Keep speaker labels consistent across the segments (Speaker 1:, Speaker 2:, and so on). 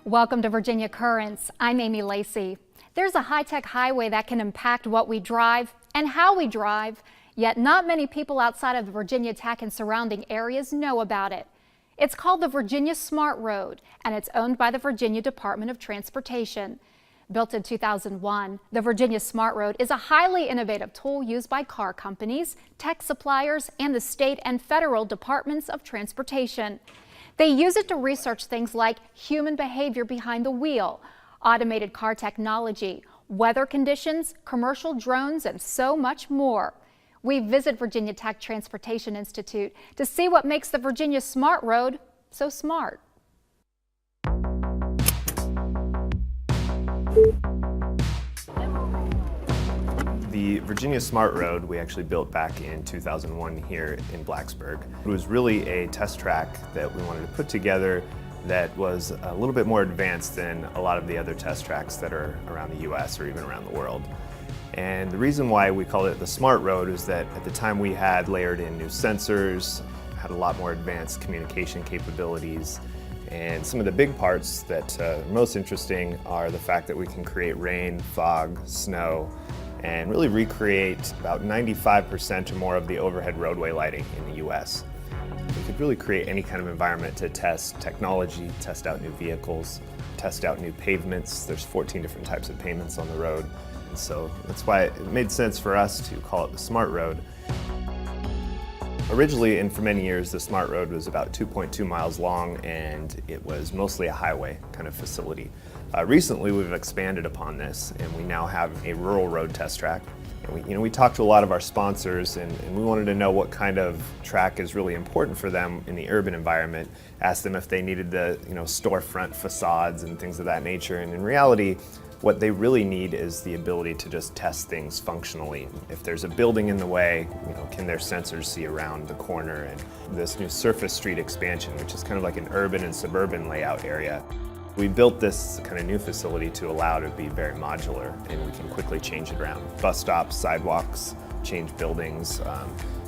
Speaker 1: Welcome to Virginia Currents. I'm Amy Lacey. There's a high-tech highway that can impact what we drive and how we drive, yet not many people outside of the Virginia Tech and surrounding areas know about it. It's called the Virginia Smart Road, and it's owned by the Virginia Department of Transportation. Built in 2001, the Virginia Smart Road is a highly innovative tool used by car companies, tech suppliers, and the state and federal departments of transportation. They use it to research things like human behavior behind the wheel, automated car technology, weather conditions, commercial drones, and so much more. We visit Virginia Tech Transportation Institute to see what makes the Virginia Smart Road so smart.
Speaker 2: The Virginia Smart Road we actually built back in 2001 here in Blacksburg. It was really a test track that we wanted to put together that was a little bit more advanced than a lot of the other test tracks that are around the US or even around the world. And the reason why we called it the Smart Road is that at the time we had layered in new sensors, had a lot more advanced communication capabilities, and some of the big parts that are most interesting are the fact that we can create rain, fog, snow, and really recreate about 95% or more of the overhead roadway lighting in the US. We could really create any kind of environment to test technology, test out new vehicles, test out new pavements. There's 14 different types of pavements on the road. And so that's why it made sense for us to call it the Smart Road. Originally, and for many years, the Smart Road was about 2.2 miles long, and it was mostly a highway kind of facility. Recently, we've expanded upon this, and we now have a rural road test track. And we talked to a lot of our sponsors, and we wanted to know what kind of track is really important for them in the urban environment. Asked them if they needed the storefront facades and things of that nature. And in reality, what they really need is the ability to just test things functionally. If there's a building in the way, can their sensors see around the corner? And this new surface street expansion, which is kind of like an urban and suburban layout area. We built this kind of new facility to allow it to be very modular, and we can quickly change it around. Bus stops, sidewalks, change buildings,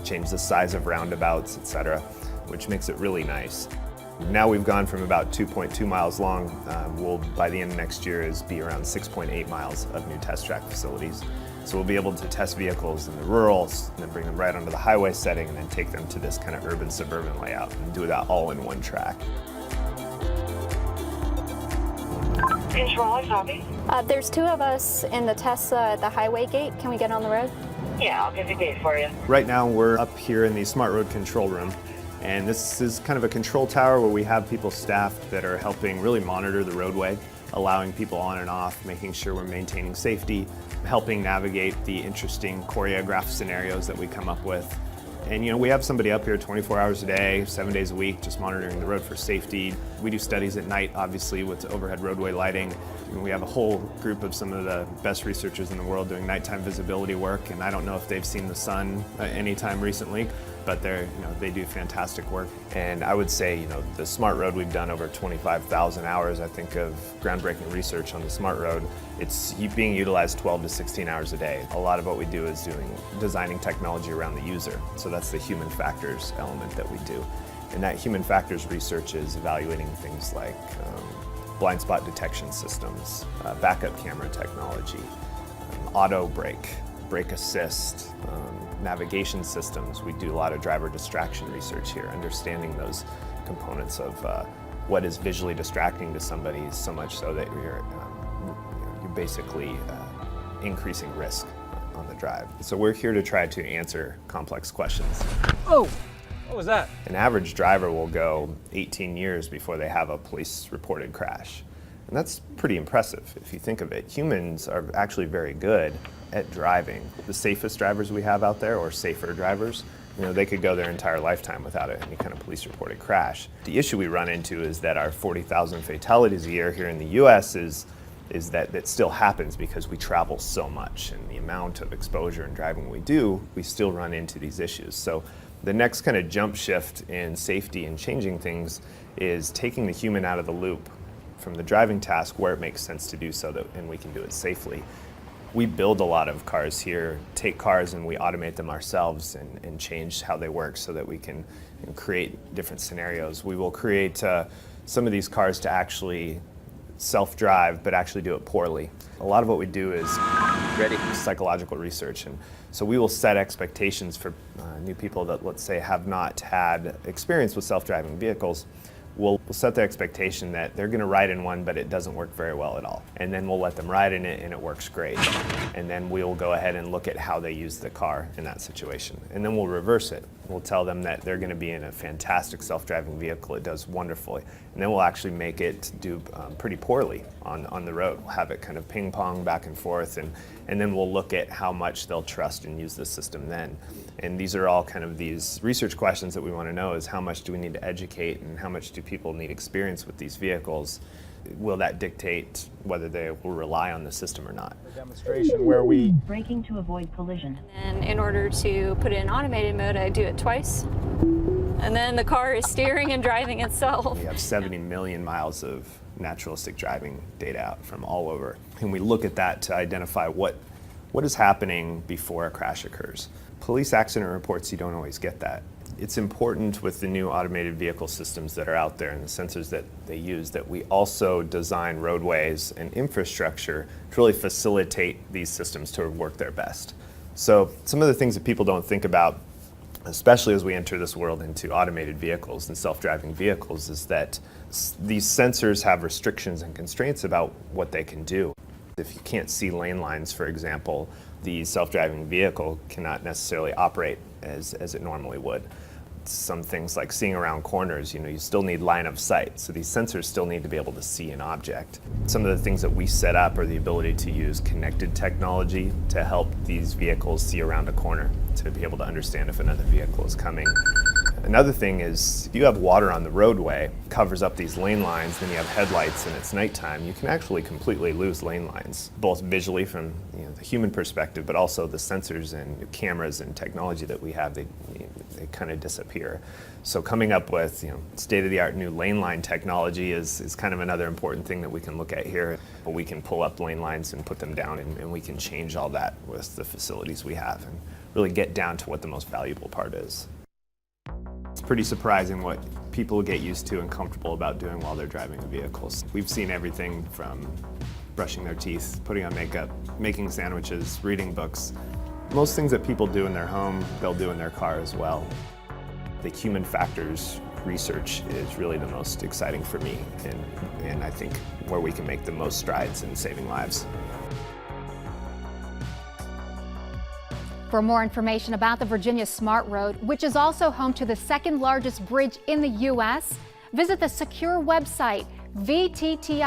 Speaker 2: change the size of roundabouts, etc., which makes it really nice. Now we've gone from about 2.2 miles long. We'll, by the end of next year, be around 6.8 miles of new test track facilities. So we'll be able to test vehicles in the rurals, and then bring them right onto the highway setting, and then take them to this kind of urban-suburban layout, and do that all in one track.
Speaker 3: Control, copy.
Speaker 4: There's two of us in the Tesla at the highway gate. Can we get on the road?
Speaker 3: Yeah, I'll give you a gate for you.
Speaker 2: Right now we're up here in the Smart Road control room, and this is kind of a control tower where we have people staffed that are helping really monitor the roadway, allowing people on and off, making sure we're maintaining safety, helping navigate the interesting choreographed scenarios that we come up with. And we have somebody up here 24 hours a day, 7 days a week, just monitoring the road for safety. We do studies at night, obviously, with overhead roadway lighting. And we have a whole group of some of the best researchers in the world doing nighttime visibility work. And I don't know if they've seen the sun anytime recently, but they do fantastic work. And I would say, the Smart Road, we've done over 25,000 hours, I think, of groundbreaking research on the Smart Road. It's being utilized 12 to 16 hours a day. A lot of what we do is designing technology around the user. So that's the human factors element that we do. And that human factors research is evaluating things like blind spot detection systems, backup camera technology, auto brake assist, navigation systems. We do a lot of driver distraction research here, understanding those components of what is visually distracting to somebody, so much so that you're basically increasing risk on the drive. So we're here to try to answer complex questions.
Speaker 5: Oh, what was that?
Speaker 2: An average driver will go 18 years before they have a police-reported crash. And that's pretty impressive if you think of it. Humans are actually very good at driving. The safest drivers we have out there, or safer drivers, they could go their entire lifetime without any kind of police-reported crash. The issue we run into is that our 40,000 fatalities a year here in the US is that still happens because we travel so much, and the amount of exposure and driving we do, we still run into these issues. So the next kind of jump shift in safety and changing things is taking the human out of the loop from the driving task where it makes sense to do so, and we can do it safely. We build a lot of cars here, take cars and we automate them ourselves and change how they work so that we can create different scenarios. We will create some of these cars to actually self-drive but actually do it poorly. A lot of what we do is psychological research, and so we will set expectations for new people that, let's say, have not had experience with self-driving vehicles. We'll set the expectation that they're going to ride in one, but it doesn't work very well at all. And then we'll let them ride in it and it works great. And then we'll go ahead and look at how they use the car in that situation. And then we'll reverse it. We'll tell them that they're going to be in a fantastic self-driving vehicle. It does wonderfully. And then we'll actually make it do pretty poorly on the road. We'll have it kind of ping pong back and forth, and then we'll look at how much they'll trust and use the system then. And these are all kind of these research questions that we want to know, is how much do we need to educate and how much do people need experience with these vehicles? Will that dictate whether they will rely on the system or not?
Speaker 5: A demonstration where we
Speaker 3: Braking to avoid collision.
Speaker 4: And in order to put it in automated mode, I do it twice. And then the car is steering and driving itself.
Speaker 2: We have 70 million miles of naturalistic driving data out from all over. And we look at that to identify what is happening before a crash occurs. Police accident reports, you don't always get that. It's important with the new automated vehicle systems that are out there and the sensors that they use that we also design roadways and infrastructure to really facilitate these systems to work their best. So some of the things that people don't think about, especially as we enter this world into automated vehicles and self-driving vehicles, is that these sensors have restrictions and constraints about what they can do. If you can't see lane lines, for example, the self-driving vehicle cannot necessarily operate as it normally would. Some things like seeing around corners, you still need line of sight, so these sensors still need to be able to see an object. Some of the things that we set up are the ability to use connected technology to help these vehicles see around a corner, to be able to understand if another vehicle is coming. Another thing is, if you have water on the roadway, covers up these lane lines, then you have headlights and it's nighttime, you can actually completely lose lane lines, both visually from the human perspective, but also the sensors and cameras and technology that we have, they kind of disappear. So coming up with state-of-the-art new lane line technology is kind of another important thing that we can look at here. We can pull up lane lines and put them down, and we can change all that with the facilities we have and really get down to what the most valuable part is. It's pretty surprising what people get used to and comfortable about doing while they're driving a vehicle. We've seen everything from brushing their teeth, putting on makeup, making sandwiches, reading books. Most things that people do in their home, they'll do in their car as well. The human factors research is really the most exciting for me, and I think where we can make the most strides in saving lives.
Speaker 1: For more information about the Virginia Smart Road, which is also home to the second largest bridge in the U.S., visit the secure website vtti.vt.edu.